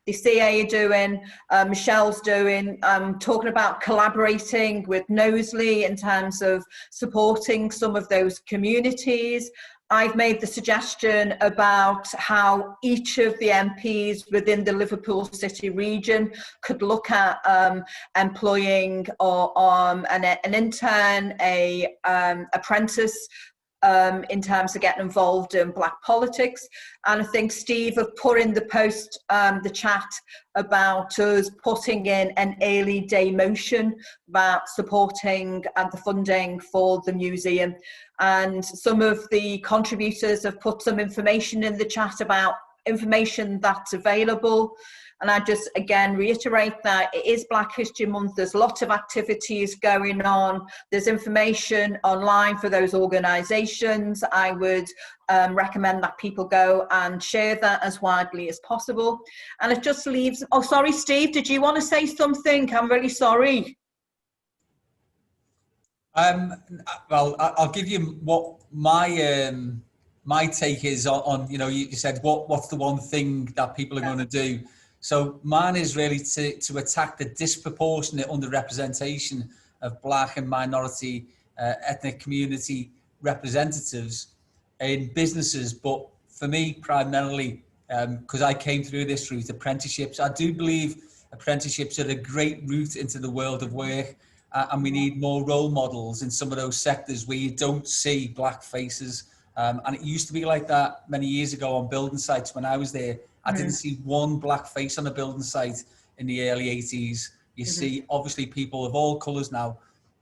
the CA are doing, Michelle's doing, talking about collaborating with Knowsley in terms of supporting some of those communities. I've made the suggestion about how each of the MPs within the Liverpool City Region could look at employing an intern, an apprentice, in terms of getting involved in Black politics. And I think Steve have put in the post, the chat, about us putting in an early day motion about supporting the funding for the museum. And some of the contributors have put some information in the chat about information that's available. And I just again reiterate that it is Black History Month. There's lots of activities going on. There's information online for those organisations. I would recommend that people go and share that as widely as possible. And it just leaves, oh sorry Steve, did you want to say something? I'm really sorry. Well, I'll give you what my take is on, you know, you said what's the one thing that people are going to do. So mine is really to attack the disproportionate underrepresentation of Black and minority ethnic community representatives in businesses. But for me, primarily, because I came through this route, apprenticeships. I do believe apprenticeships are a great route into the world of work. And we need more role models in some of those sectors where you don't see Black faces. And it used to be like that many years ago on building sites when I was there. I didn't see one Black face on a building site in the early 80s. You see, obviously, people of all colours now.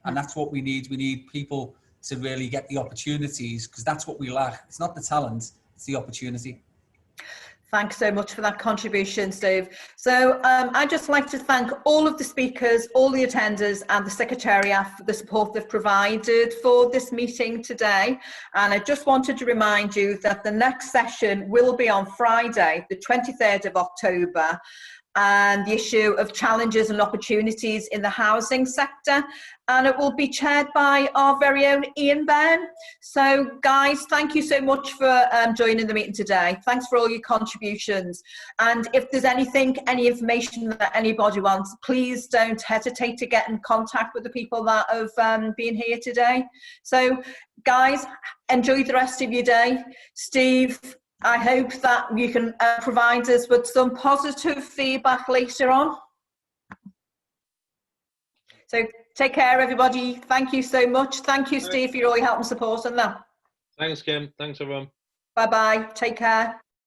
And that's what we need. We need people to really get the opportunities, because that's what we lack. It's not the talent, it's the opportunity. Thanks so much for that contribution, Steve. So I'd just like to thank all of the speakers, all the attenders and the Secretariat for the support they've provided for this meeting today. And I just wanted to remind you that the next session will be on Friday, the 23rd of October, and the issue of challenges and opportunities in the housing sector. And it will be chaired by our very own Ian Byrne. So guys, thank you so much for joining the meeting today. Thanks for all your contributions. And if there's anything, any information that anybody wants, please don't hesitate to get in contact with the people that have been here today. So guys, enjoy the rest of your day. Steve, I hope that you can provide us with some positive feedback later on. So take care, everybody. Thank you so much. Thank you, Steve, for all your help and support on that. Thanks, Kim. Thanks, everyone. Bye-bye. Take care.